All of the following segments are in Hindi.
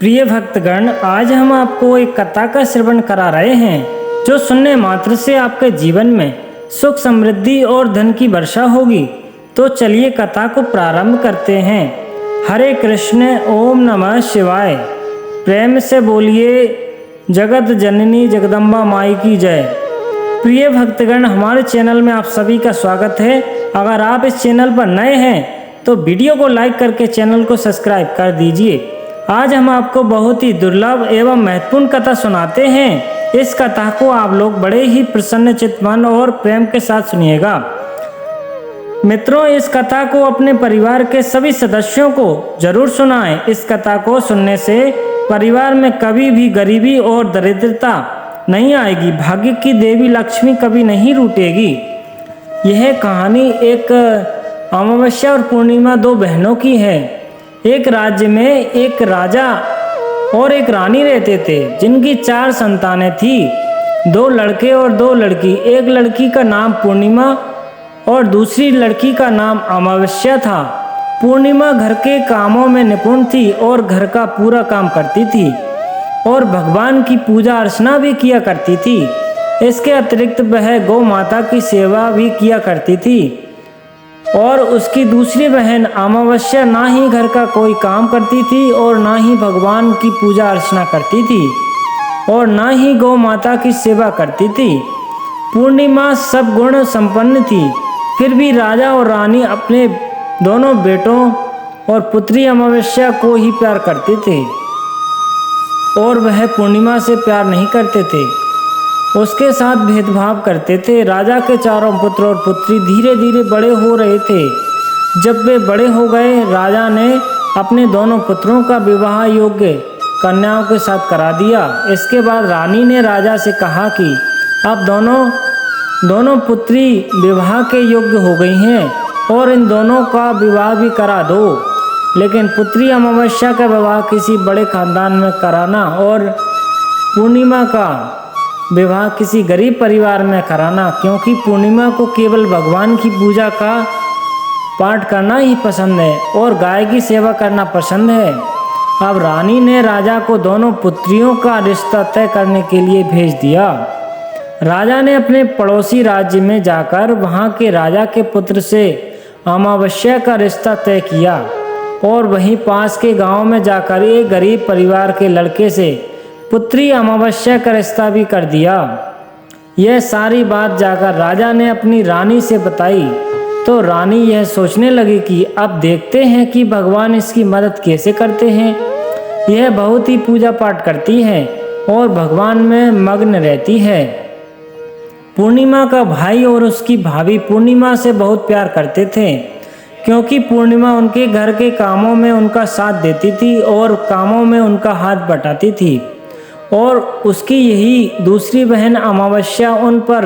प्रिय भक्तगण, आज हम आपको एक कथा का श्रवण करा रहे हैं जो सुनने मात्र से आपके जीवन में सुख समृद्धि और धन की वर्षा होगी। तो चलिए कथा को प्रारंभ करते हैं। हरे कृष्ण, ओम नमः शिवाय। प्रेम से बोलिए जगत जननी जगदम्बा माई की जय। प्रिय भक्तगण, हमारे चैनल में आप सभी का स्वागत है। अगर आप इस चैनल पर नए हैं तो वीडियो को लाइक करके चैनल को सब्सक्राइब कर दीजिए। आज हम आपको बहुत ही दुर्लभ एवं महत्वपूर्ण कथा सुनाते हैं। इस कथा को आप लोग बड़े ही प्रसन्न चित्त मन और प्रेम के साथ सुनिएगा। मित्रों, इस कथा को अपने परिवार के सभी सदस्यों को जरूर सुनाएं। इस कथा को सुनने से परिवार में कभी भी गरीबी और दरिद्रता नहीं आएगी। भाग्य की देवी लक्ष्मी कभी नहीं रूठेगी। यह कहानी एक अमावस्या और पूर्णिमा दो बहनों की है। एक राज्य में एक राजा और एक रानी रहते थे, जिनकी 4 संतानें थी, 2 लड़के और 2 लड़की। एक लड़की का नाम पूर्णिमा और दूसरी लड़की का नाम अमावस्या था। पूर्णिमा घर के कामों में निपुण थी और घर का पूरा काम करती थी और भगवान की पूजा अर्चना भी किया करती थी। इसके अतिरिक्त वह गौ माता की सेवा भी किया करती थी। और उसकी दूसरी बहन अमावस्या ना ही घर का कोई काम करती थी और ना ही भगवान की पूजा अर्चना करती थी और ना ही गौ माता की सेवा करती थी। पूर्णिमा सब गुण संपन्न थी, फिर भी राजा और रानी अपने दोनों बेटों और पुत्री अमावस्या को ही प्यार करते थे और वह पूर्णिमा से प्यार नहीं करते थे, उसके साथ भेदभाव करते थे। राजा के चारों पुत्र और पुत्री धीरे धीरे बड़े हो रहे थे। जब वे बड़े हो गए, राजा ने अपने दोनों पुत्रों का विवाह योग्य कन्याओं के साथ करा दिया। इसके बाद रानी ने राजा से कहा कि अब दोनों पुत्री विवाह के योग्य हो गई हैं और इन दोनों का विवाह भी करा दो। लेकिन पुत्री अमावस्या का विवाह किसी बड़े खानदान में कराना और पूर्णिमा का विवाह किसी गरीब परिवार में कराना, क्योंकि पूर्णिमा को केवल भगवान की पूजा का पाठ करना ही पसंद है और गाय की सेवा करना पसंद है। अब रानी ने राजा को दोनों पुत्रियों का रिश्ता तय करने के लिए भेज दिया। राजा ने अपने पड़ोसी राज्य में जाकर वहां के राजा के पुत्र से अमावस्या का रिश्ता तय किया और वहीं पास के गांव में जाकर एक गरीब परिवार के लड़के से पुत्री अमावस्या का रिश्ता भी कर दिया। यह सारी बात जाकर राजा ने अपनी रानी से बताई तो रानी यह सोचने लगी कि अब देखते हैं कि भगवान इसकी मदद कैसे करते हैं। यह बहुत ही पूजा पाठ करती है और भगवान में मग्न रहती है। पूर्णिमा का भाई और उसकी भाभी पूर्णिमा से बहुत प्यार करते थे, क्योंकि पूर्णिमा उनके घर के कामों में उनका साथ देती थी और कामों में उनका हाथ बटाती थी। और उसकी यही दूसरी बहन अमावस्या उन पर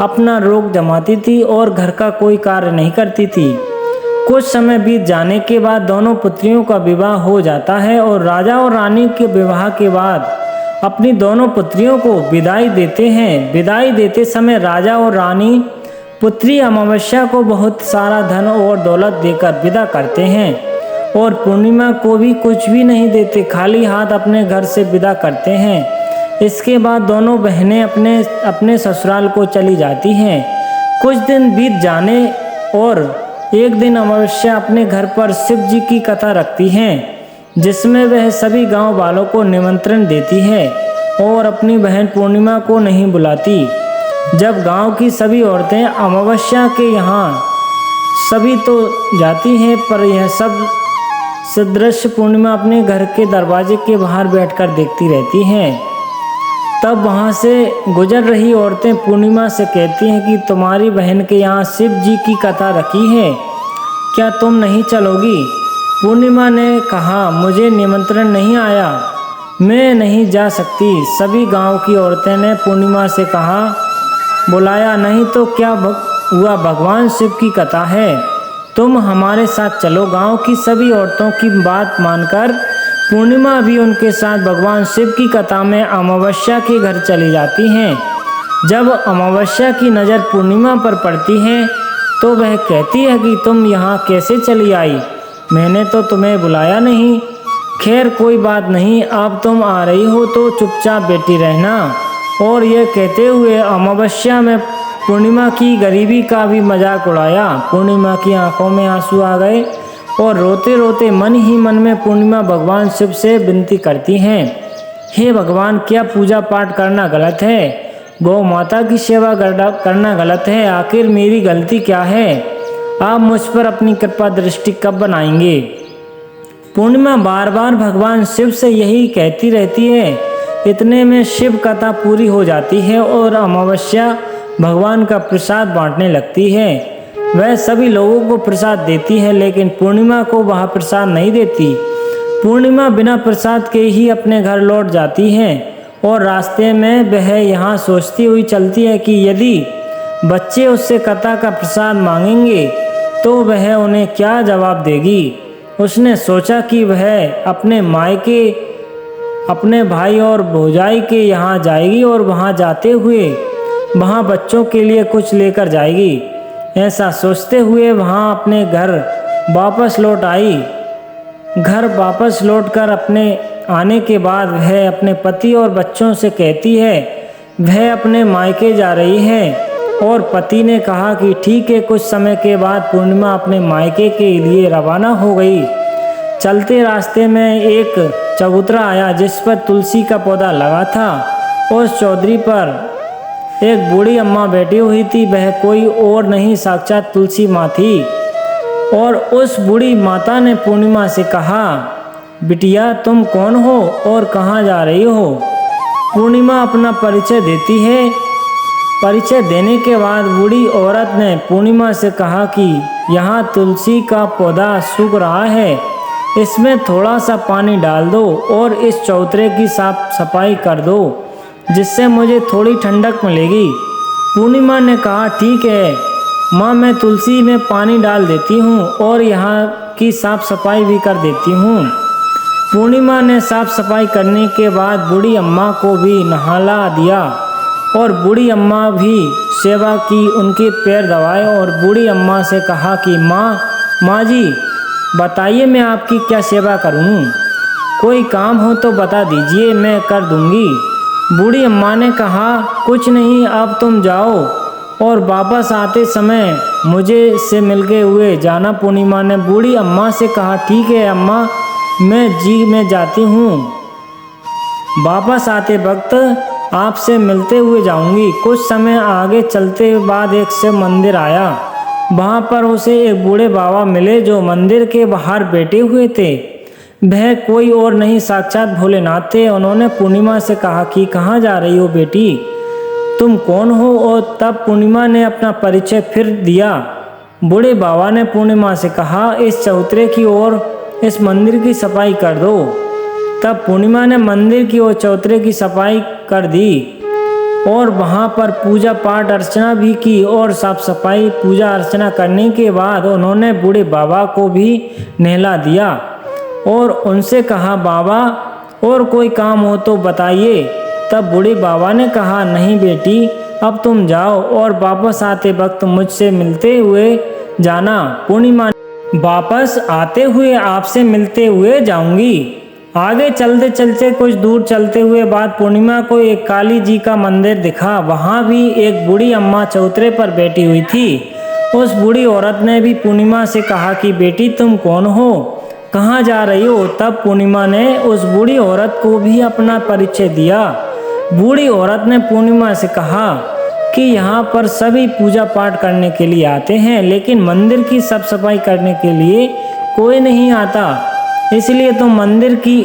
अपना रोक जमाती थी और घर का कोई कार्य नहीं करती थी। कुछ समय बीत जाने के बाद दोनों पुत्रियों का विवाह हो जाता है और राजा और रानी के विवाह के बाद अपनी दोनों पुत्रियों को विदाई देते हैं। विदाई देते समय राजा और रानी पुत्री अमावस्या को बहुत सारा धन और दौलत देकर विदा करते हैं और पूर्णिमा को भी कुछ भी नहीं देते, खाली हाथ अपने घर से विदा करते हैं। इसके बाद दोनों बहनें अपने ससुराल को चली जाती हैं। कुछ दिन बीत जाने और एक दिन अमावस्या अपने घर पर शिव जी की कथा रखती हैं, जिसमें वह सभी गांव वालों को निमंत्रण देती है और अपनी बहन पूर्णिमा को नहीं बुलाती। जब गांव की सभी औरतें अमावस्या के यहाँ सभी तो जाती हैं, पर यह सब सदृश पूर्णिमा अपने घर के दरवाजे के बाहर बैठकर देखती रहती हैं। तब वहां से गुजर रही औरतें पूर्णिमा से कहती हैं कि तुम्हारी बहन के यहाँ शिव जी की कथा रखी है, क्या तुम नहीं चलोगी? पूर्णिमा ने कहा, मुझे निमंत्रण नहीं आया, मैं नहीं जा सकती। सभी गांव की औरतें ने पूर्णिमा से कहा, बुलाया नहीं तो क्या हुआ, भगवान शिव की कथा है, तुम हमारे साथ चलो। गांव की सभी औरतों की बात मानकर पूर्णिमा भी उनके साथ भगवान शिव की कथा में अमावस्या के घर चली जाती हैं। जब अमावस्या की नज़र पूर्णिमा पर पड़ती है तो वह कहती है कि तुम यहाँ कैसे चली आई, मैंने तो तुम्हें बुलाया नहीं। खैर कोई बात नहीं, अब तुम आ रही हो तो चुपचाप बैठी रहना। और यह कहते हुए अमावस्या में पूर्णिमा की गरीबी का भी मजाक उड़ाया। पूर्णिमा की आंखों में आंसू आ गए और रोते रोते मन ही मन में पूर्णिमा भगवान शिव से विनती करती हैं, हे भगवान, क्या पूजा पाठ करना गलत है? गौ माता की सेवा करना गलत है? आखिर मेरी गलती क्या है? आप मुझ पर अपनी कृपा दृष्टि कब बनाएंगे? पूर्णिमा बार बार भगवान शिव से यही कहती रहती है। इतने में शिव कथा पूरी हो जाती है और अमावस्या भगवान का प्रसाद बांटने लगती है। वह सभी लोगों को प्रसाद देती है, लेकिन पूर्णिमा को वह प्रसाद नहीं देती। पूर्णिमा बिना प्रसाद के ही अपने घर लौट जाती है और रास्ते में वह यहाँ सोचती हुई चलती है कि यदि बच्चे उससे कथा का प्रसाद मांगेंगे तो वह उन्हें क्या जवाब देगी। उसने सोचा कि वह अपने मायके, अपने भाई और भौजाई के यहाँ जाएगी और वहाँ जाते हुए वहाँ बच्चों के लिए कुछ लेकर जाएगी। ऐसा सोचते हुए वहाँ अपने घर वापस लौट आई। घर वापस लौटकर अपने आने के बाद वह अपने पति और बच्चों से कहती है वह अपने मायके जा रही है। और पति ने कहा कि ठीक है। कुछ समय के बाद पूर्णिमा अपने मायके के लिए रवाना हो गई। चलते रास्ते में एक चबूतरा आया जिस पर तुलसी का पौधा लगा था। उस चौधरी पर एक बूढ़ी अम्मा बैठी हुई थी। वह कोई और नहीं, साक्षात तुलसी माँ थी। और उस बूढ़ी माता ने पूर्णिमा से कहा, बिटिया तुम कौन हो और कहाँ जा रही हो? पूर्णिमा अपना परिचय देती है। परिचय देने के बाद बूढ़ी औरत ने पूर्णिमा से कहा कि यहाँ तुलसी का पौधा सूख रहा है, इसमें थोड़ा सा पानी डाल दो और इस चौतरे की साफ सफाई कर दो, जिससे मुझे थोड़ी ठंडक मिलेगी। पूर्णिमा ने कहा, ठीक है माँ, मैं तुलसी में पानी डाल देती हूँ और यहाँ की साफ सफाई भी कर देती हूँ। पूर्णिमा ने साफ सफाई करने के बाद बूढ़ी अम्मा को भी नहला दिया और बूढ़ी अम्मा भी सेवा की, उनके पैर दबाए और बूढ़ी अम्मा से कहा कि माँ जी बताइए मैं आपकी क्या सेवा करूँ? कोई काम हो तो बता दीजिए, मैं कर दूँगी। बूढ़ी अम्मा ने कहा, कुछ नहीं, अब तुम जाओ और वापस आते समय मुझे से मिलके हुए जाना। पूर्णिमा ने बूढ़ी अम्मा से कहा, ठीक है अम्मा, मैं जाती हूँ। वापस आते वक्त आपसे मिलते हुए जाऊंगी। कुछ समय आगे चलते बाद एक शिव मंदिर आया। वहाँ पर उसे एक बूढ़े बाबा मिले जो मंदिर के बाहर बैठे हुए थे। वह कोई और नहीं, साक्षात भोलेनाथ थे। उन्होंने पूर्णिमा से कहा कि कहाँ जा रही हो बेटी, तुम कौन हो? और तब पूर्णिमा ने अपना परिचय फिर दिया। बूढ़े बाबा ने पूर्णिमा से कहा, इस चौतरे की ओर इस मंदिर की सफाई कर दो। तब पूर्णिमा ने मंदिर की ओर चौतरे की सफाई कर दी और वहाँ पर पूजा पाठ अर्चना भी की। और साफ सफाई पूजा अर्चना करने के बाद उन्होंने बूढ़े बाबा को भी नहला दिया और उनसे कहा, बाबा और कोई काम हो तो बताइए। तब बूढ़े बाबा ने कहा, नहीं बेटी, अब तुम जाओ और वापस आते वक्त मुझसे मिलते हुए जाना। पूर्णिमा, वापस आते हुए आपसे मिलते हुए जाऊंगी। आगे चलते चलते कुछ दूर चलते हुए बाद पूर्णिमा को एक काली जी का मंदिर दिखा। वहाँ भी एक बूढ़ी अम्मा चौतरे पर बैठी हुई थी। उस बूढ़ी औरत ने भी पूर्णिमा से कहा कि बेटी तुम कौन हो, कहाँ जा रही हो? तब पूर्णिमा ने उस बूढ़ी औरत को भी अपना परिचय दिया। बूढ़ी औरत ने पूर्णिमा से कहा कि यहाँ पर सभी पूजा पाठ करने के लिए आते हैं, लेकिन मंदिर की साफ सफाई करने के लिए कोई नहीं आता, इसलिए तुम मंदिर की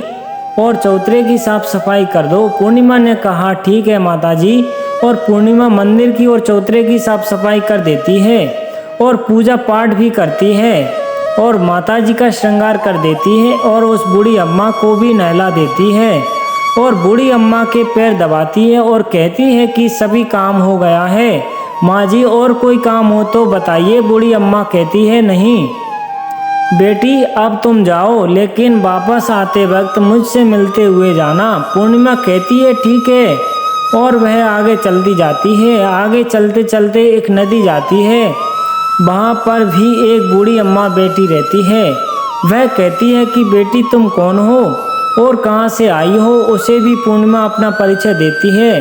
और चौतरे की साफ सफाई कर दो। पूर्णिमा ने कहा, ठीक है माताजी। और पूर्णिमा मंदिर की और चौतरे की साफ सफाई कर देती है और पूजा पाठ भी करती है और माताजी का श्रृंगार कर देती है और उस बूढ़ी अम्मा को भी नहला देती है और बूढ़ी अम्मा के पैर दबाती है और कहती है कि सभी काम हो गया है माँ जी, और कोई काम हो तो बताइए। बूढ़ी अम्मा कहती है, नहीं बेटी, अब तुम जाओ, लेकिन वापस आते वक्त मुझसे मिलते हुए जाना। पूर्णिमा कहती है, ठीक है, और वह आगे चलती जाती है। आगे चलते चलते एक नदी जाती है। वहाँ पर भी एक बूढ़ी अम्मा बैठी रहती है। वह कहती है कि बेटी तुम कौन हो और कहाँ से आई हो उसे भी पूर्णिमा अपना परिचय देती है।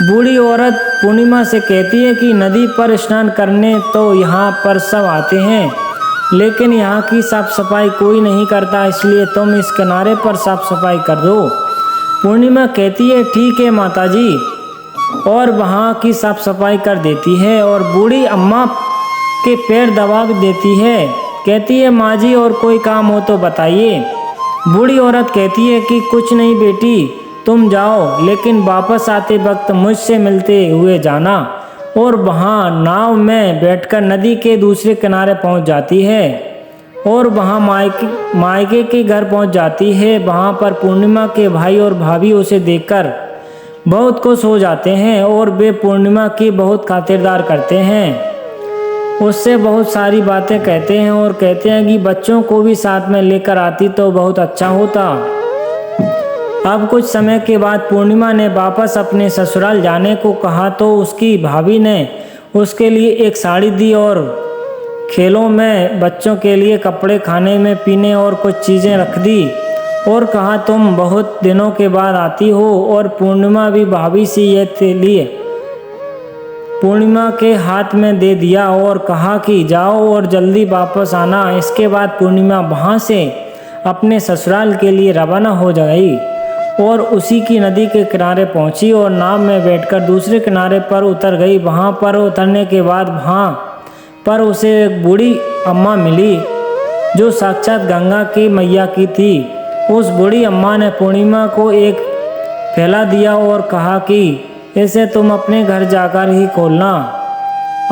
बूढ़ी औरत पूर्णिमा से कहती है कि नदी पर स्नान करने तो यहाँ पर सब आते हैं, लेकिन यहाँ की साफ सफाई कोई नहीं करता, इसलिए तुम इस किनारे पर साफ सफाई कर दो। पूर्णिमा कहती है ठीक है माताजी, और वहाँ की साफ सफाई कर देती है और बूढ़ी अम्मा के पैर दबा देती है। कहती है माँ जी और कोई काम हो तो बताइए। बूढ़ी औरत कहती है कि कुछ नहीं बेटी, तुम जाओ, लेकिन वापस आते वक्त मुझसे मिलते हुए जाना। और वहाँ नाव में बैठकर नदी के दूसरे किनारे पहुँच जाती है और वहाँ मायके के घर पहुँच जाती है। वहाँ पर पूर्णिमा के भाई और भाभी उसे देखकर बहुत खुश हो जाते हैं और वे पूर्णिमा की बहुत खातिरदार करते हैं, उससे बहुत सारी बातें कहते हैं और कहते हैं कि बच्चों को भी साथ में लेकर आती तो बहुत अच्छा होता। अब कुछ समय के बाद पूर्णिमा ने वापस अपने ससुराल जाने को कहा तो उसकी भाभी ने उसके लिए एक साड़ी दी और खेलों में बच्चों के लिए कपड़े, खाने में पीने और कुछ चीज़ें रख दी और कहा तुम बहुत दिनों के बाद आती हो। और पूर्णिमा भी भाभी से यह लिए पूर्णिमा के हाथ में दे दिया और कहा कि जाओ और जल्दी वापस आना। इसके बाद पूर्णिमा वहाँ से अपने ससुराल के लिए रवाना हो गई और उसी की नदी के किनारे पहुंची और नाव में बैठकर दूसरे किनारे पर उतर गई। वहां पर उतरने के बाद वहां पर उसे एक बूढ़ी अम्मा मिली जो साक्षात गंगा की मैया की थी। उस बूढ़ी अम्मा ने पूर्णिमा को एक थैला दिया और कहा कि इसे तुम अपने घर जाकर ही खोलना।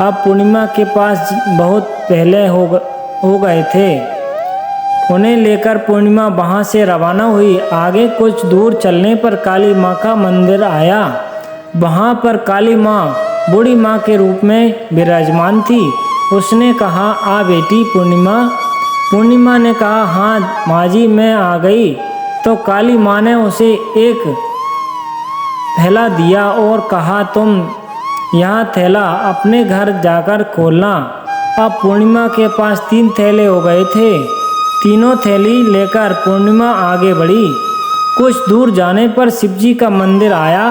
अब पूर्णिमा के पास बहुत पहले हो गए थे। उन्हें लेकर पूर्णिमा वहाँ से रवाना हुई। आगे कुछ दूर चलने पर काली माँ का मंदिर आया। वहाँ पर काली माँ बूढ़ी माँ के रूप में विराजमान थी। उसने कहा आ बेटी पूर्णिमा। पूर्णिमा ने कहा हाँ माँ जी मैं आ गई। तो काली माँ ने उसे एक थैला दिया और कहा तुम यह थैला अपने घर जाकर खोलना। अब पूर्णिमा के पास 3 थैले हो गए थे। तीनों थैली लेकर पूर्णिमा आगे बढ़ी। कुछ दूर जाने पर शिवजी का मंदिर आया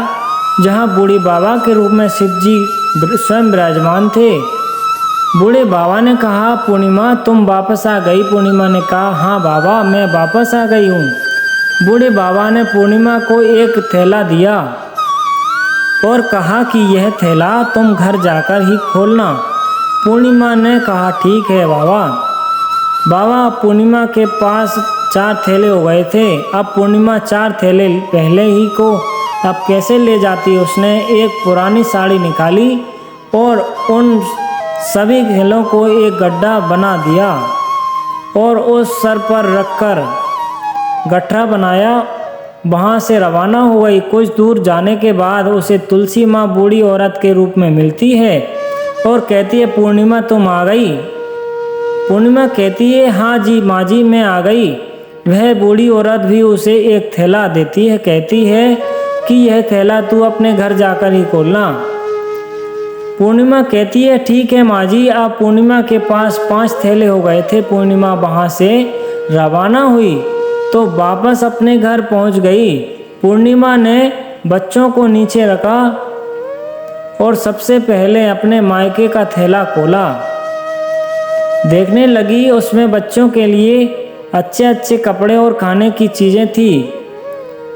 जहां बूढ़े बाबा के रूप में शिवजी स्वयं विराजमान थे। बूढ़े बाबा ने कहा पूर्णिमा तुम वापस आ गई। पूर्णिमा ने कहा हाँ बाबा मैं वापस आ गई हूँ। बूढ़े बाबा ने पूर्णिमा को एक थैला दिया और कहा कि यह थैला तुम घर जाकर ही खोलना। पूर्णिमा ने कहा ठीक है बाबा। बाबा पूर्णिमा के पास 4 थैले हो गए थे। अब पूर्णिमा 4 थैले पहले ही को अब कैसे ले जाती। उसने एक पुरानी साड़ी निकाली और उन सभी थैलों को एक गड्ढा बना दिया और उस सर पर रखकर गट्ठा बनाया। वहाँ से रवाना हो गई। कुछ दूर जाने के बाद उसे तुलसी माँ बूढ़ी औरत के रूप में मिलती है और कहती है पूर्णिमा तुम आ गई। पूर्णिमा कहती है हाँ जी माँ जी मैं आ गई। वह बूढ़ी औरत भी उसे एक थैला देती है, कहती है कि यह थैला तू अपने घर जाकर ही खोलना। पूर्णिमा कहती है ठीक है माँ जी। अब पूर्णिमा के पास 5 थैले हो गए थे। पूर्णिमा वहाँ से रवाना हुई तो वापस अपने घर पहुँच गई। पूर्णिमा ने बच्चों को नीचे रखा और सबसे पहले अपने मायके का थैला खोला। देखने लगी उसमें बच्चों के लिए अच्छे अच्छे कपड़े और खाने की चीज़ें थी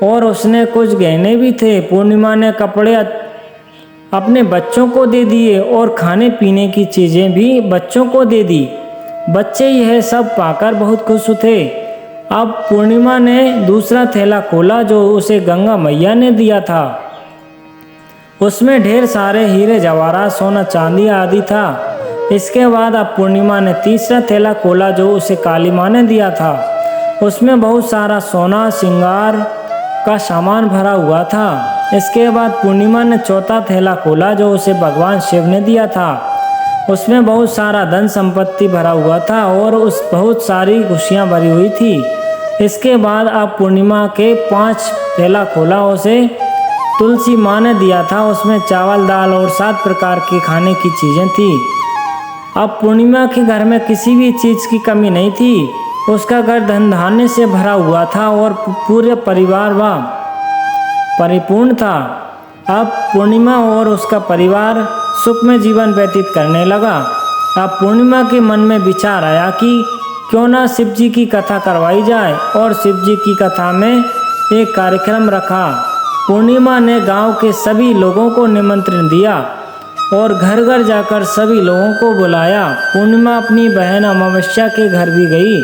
और उसने कुछ गहने भी थे। पूर्णिमा ने कपड़े अपने बच्चों को दे दिए और खाने पीने की चीज़ें भी बच्चों को दे दी। बच्चे यह सब पाकर बहुत खुश थे। अब पूर्णिमा ने दूसरा थैला खोला जो उसे गंगा मैया ने दिया था। उसमें ढेर सारे हीरे जवाहरात सोना चांदी आदि था। इसके बाद अब पूर्णिमा ने तीसरा थैला खोला जो उसे काली माँ ने दिया था। उसमें बहुत सारा सोना श्रृंगार का सामान भरा हुआ था। इसके बाद पूर्णिमा ने चौथा थैला खोला जो उसे भगवान शिव ने दिया था। उसमें बहुत सारा धन संपत्ति भरा हुआ था और उस बहुत सारी खुशियाँ भरी हुई थी। इसके बाद अब पूर्णिमा के 5 थैला खोला उसे तुलसी माँ ने दिया था। उसमें चावल दाल और 7 प्रकार की खाने की चीज़ें थी। अब पूर्णिमा के घर में किसी भी चीज़ की कमी नहीं थी। उसका घर धन धान्य से भरा हुआ था और पूरे परिवार व परिपूर्ण था। अब पूर्णिमा और उसका परिवार सुख में जीवन व्यतीत करने लगा। अब पूर्णिमा के मन में विचार आया कि क्यों ना शिव जी की कथा करवाई जाए, और शिव जी की कथा में एक कार्यक्रम रखा। पूर्णिमा ने गांव के सभी लोगों को निमंत्रण दिया और घर घर जाकर सभी लोगों को बुलाया। पूर्णिमा अपनी बहन अमावस्या के घर भी गई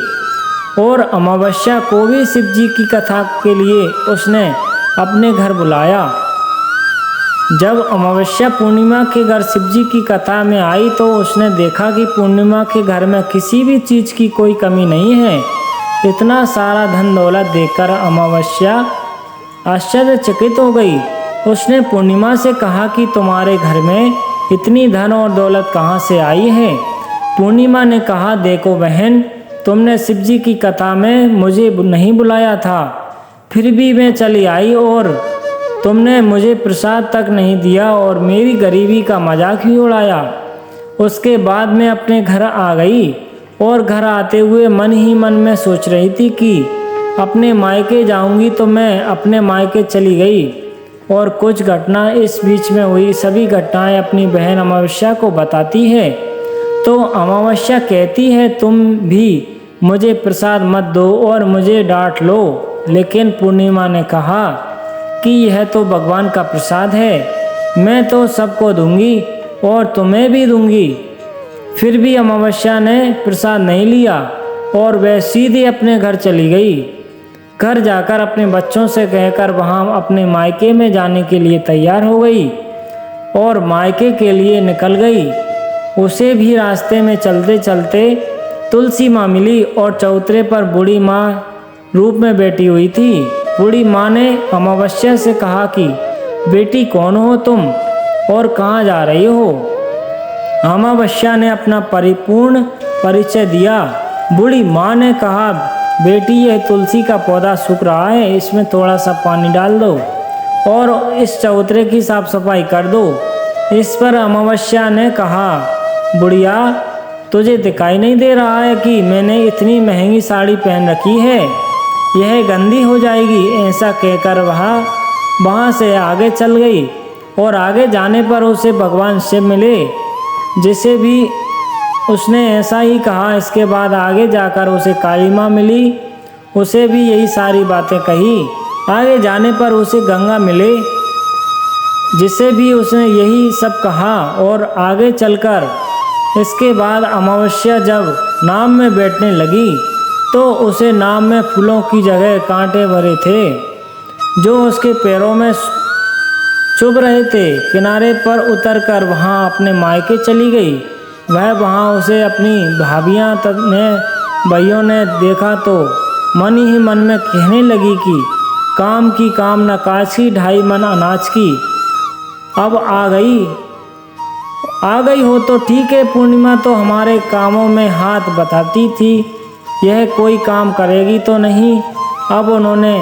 और अमावस्या को भी शिव जी की कथा के लिए उसने अपने घर बुलाया। जब अमावस्या पूर्णिमा के घर शिव जी की कथा में आई तो उसने देखा कि पूर्णिमा के घर में किसी भी चीज़ की कोई कमी नहीं है। इतना सारा धन दौलत देखकर अमावस्या आश्चर्यचकित हो गई। उसने पूर्णिमा से कहा कि तुम्हारे घर में इतनी धन और दौलत कहाँ से आई है। पूर्णिमा ने कहा, देखो बहन, तुमने शिव जी की कथा में मुझे नहीं बुलाया था, फिर भी मैं चली आई और तुमने मुझे प्रसाद तक नहीं दिया और मेरी गरीबी का मजाक भी उड़ाया। उसके बाद मैं अपने घर आ गई और घर आते हुए मन ही मन में सोच रही थी कि अपने मायके जाऊंगी, तो मैं अपने मायके चली गई और कुछ घटना इस बीच में हुई। सभी घटनाएं अपनी बहन अमावस्या को बताती है तो अमावस्या कहती है, तुम भी मुझे प्रसाद मत दो और मुझे डांट लो। लेकिन पूर्णिमा ने कहा कि यह तो भगवान का प्रसाद है, मैं तो सबको दूंगी और तुम्हें भी दूंगी। फिर भी अमावस्या ने प्रसाद नहीं लिया और वह सीधे अपने घर चली गई। घर जाकर अपने बच्चों से कहकर वहां अपने मायके में जाने के लिए तैयार हो गई और मायके के लिए निकल गई। उसे भी रास्ते में चलते चलते तुलसी माँ मिली और चौतरे पर बूढ़ी माँ रूप में बैठी हुई थी। बूढ़ी माँ ने अमावस्या से कहा कि बेटी, कौन हो तुम और कहाँ जा रही हो। अमावस्या ने अपना परिपूर्ण परिचय दिया। बूढ़ी माँ ने कहा, बेटी, यह तुलसी का पौधा सूख रहा है, इसमें थोड़ा सा पानी डाल दो और इस चौतरे की साफ सफाई कर दो। इस पर अमावस्या ने कहा, बुढ़िया, तुझे दिखाई नहीं दे रहा है कि मैंने इतनी महंगी साड़ी पहन रखी है, यह गंदी हो जाएगी। ऐसा कहकर वहाँ से आगे चल गई और आगे जाने पर उसे भगवान शिव मिले, जिसे भी उसने ऐसा ही कहा। इसके बाद आगे जाकर उसे काली माँ मिली, उसे भी यही सारी बातें कही। आगे जाने पर उसे गंगा मिले, जिसे भी उसने यही सब कहा। और आगे चलकर इसके बाद अमावस्या जब नाव में बैठने लगी तो उसे नाव में फूलों की जगह कांटे भरे थे जो उसके पैरों में चुभ रहे थे। किनारे पर उतरकर वहां अपने मायके चली गई। वह वहां उसे अपनी भाभियां भाइयों ने देखा तो मन ही मन में कहने लगी कि काम की कामना काज की, 2.5 मन अनाज की। अब आ गई हो तो ठीक है। पूर्णिमा तो हमारे कामों में हाथ बटाती थी, यह कोई काम करेगी तो नहीं। अब उन्होंने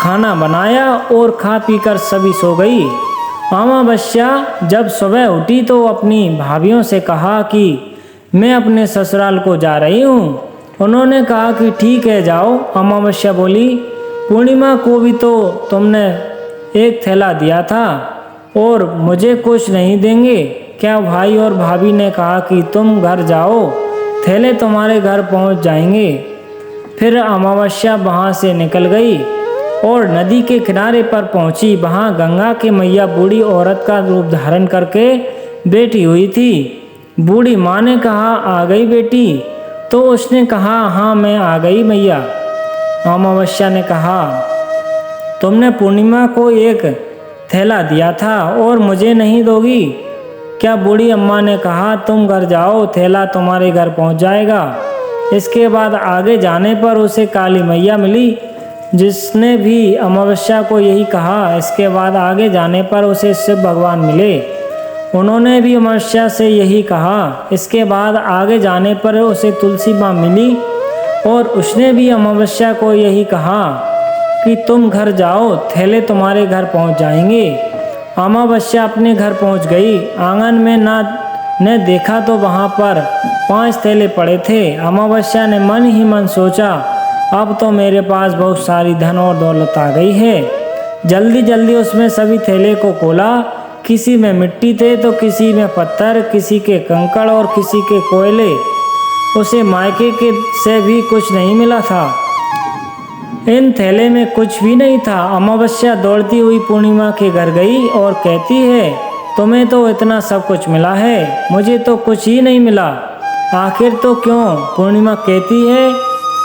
खाना बनाया और खा पीकर सभी सो गई। अमावस्या जब सुबह उठी तो अपनी भाभियों से कहा कि मैं अपने ससुराल को जा रही हूँ। उन्होंने कहा कि ठीक है, जाओ। अमावस्या बोली, पूर्णिमा को भी तो तुमने एक थैला दिया था और मुझे कुछ नहीं देंगे क्या। भाई और भाभी ने कहा कि तुम घर जाओ, थैले तुम्हारे घर पहुंच जाएंगे। फिर अमावस्या वहां से निकल गई और नदी के किनारे पर पहुंची। वहां गंगा की मैया बूढ़ी औरत का रूप धारण करके बैठी हुई थी। बूढ़ी माँ ने कहा, आ गई बेटी। तो उसने कहा, हाँ मैं आ गई मैया। अमावस्या ने कहा, तुमने पूर्णिमा को एक थैला दिया था और मुझे नहीं दोगी क्या। बूढ़ी अम्मा ने कहा, तुम घर जाओ, थैला तुम्हारे घर पहुंच जाएगा। इसके बाद आगे जाने पर उसे काली मैया मिली, जिसने भी अमावस्या को यही कहा। इसके बाद आगे जाने पर उसे शिव भगवान मिले, उन्होंने भी अमावस्या से यही कहा। इसके बाद आगे जाने पर उसे तुलसी माँ मिली और उसने भी अमावस्या को यही कहा कि तुम घर जाओ, थैले तुम्हारे घर पहुंच जाएंगे। अमावस्या अपने घर पहुंच गई। आंगन में ना ने देखा तो वहाँ पर 5 थैले पड़े थे। अमावस्या ने मन ही मन सोचा, अब तो मेरे पास बहुत सारी धन और दौलत आ गई है। जल्दी जल्दी उसमें सभी थैले को खोला। किसी में मिट्टी थे तो किसी में पत्थर, किसी के कंकड़ और किसी के कोयले। उसे मायके के से भी कुछ नहीं मिला था। इन थैले में कुछ भी नहीं था। अमावस्या दौड़ती हुई पूर्णिमा के घर गई और कहती है, तुम्हें तो इतना सब कुछ मिला है, मुझे तो कुछ ही नहीं मिला। आखिर तो क्यों? पूर्णिमा कहती है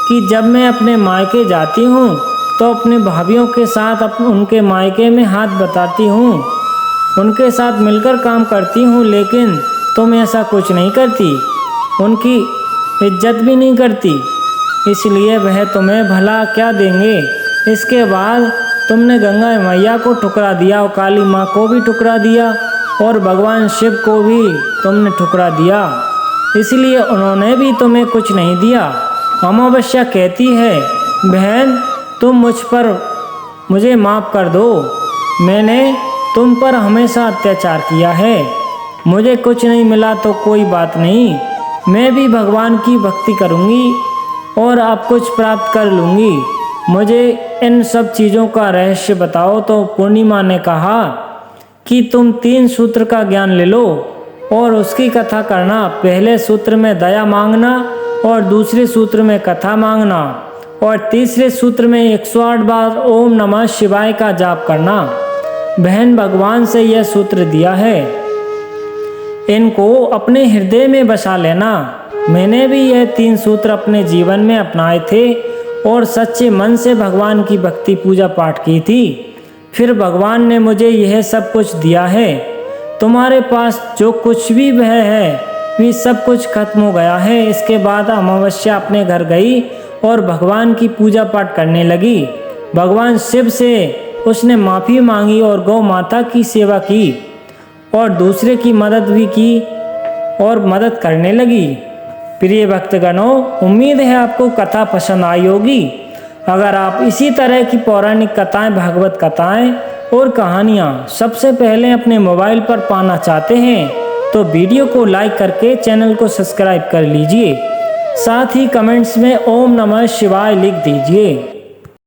कि जब मैं अपने मायके जाती हूँ तो अपने भाभीियों के साथ उनके मायके में हाथ बटाती हूँ, उनके साथ मिलकर काम करती हूँ, लेकिन तुम ऐसा कुछ नहीं करती, उनकी इज्जत भी नहीं करती, इसलिए वह तुम्हें भला क्या देंगे। इसके बाद तुमने गंगा मैया को ठुकरा दिया और काली माँ को भी ठुकरा दिया और भगवान शिव को भी तुमने ठुकरा दिया, इसलिए उन्होंने भी तुम्हें कुछ नहीं दिया। अमावस्या कहती है, बहन तुम मुझे माफ़ कर दो, मैंने तुम पर हमेशा अत्याचार किया है, मुझे कुछ नहीं मिला तो कोई बात नहीं, मैं भी भगवान की भक्ति करूँगी और आप कुछ प्राप्त कर लूँगी, मुझे इन सब चीज़ों का रहस्य बताओ। तो पूर्णिमा ने कहा कि तुम 3 सूत्र का ज्ञान ले लो और उसकी कथा करना। पहले सूत्र में दया मांगना और दूसरे सूत्र में कथा मांगना और तीसरे सूत्र में 108 बार ओम नमः शिवाय का जाप करना। बहन भगवान से यह सूत्र दिया है, इनको अपने हृदय में बसा लेना। मैंने भी यह 3 सूत्र अपने जीवन में अपनाए थे और सच्चे मन से भगवान की भक्ति पूजा पाठ की थी, फिर भगवान ने मुझे यह सब कुछ दिया है। तुम्हारे पास जो कुछ भी वह है वे सब कुछ खत्म हो गया है। इसके बाद अमावस्या अपने घर गई और भगवान की पूजा पाठ करने लगी। भगवान शिव से उसने माफ़ी मांगी और गौ माता की सेवा की और दूसरे की मदद भी की और मदद करने लगी। प्रिय भक्तगणों, उम्मीद है आपको कथा पसंद आई होगी। अगर आप इसी तरह की पौराणिक कथाएं, भागवत कथाएं और कहानियां सबसे पहले अपने मोबाइल पर पाना चाहते हैं तो वीडियो को लाइक करके चैनल को सब्सक्राइब कर लीजिए। साथ ही कमेंट्स में ओम नमः शिवाय लिख दीजिए।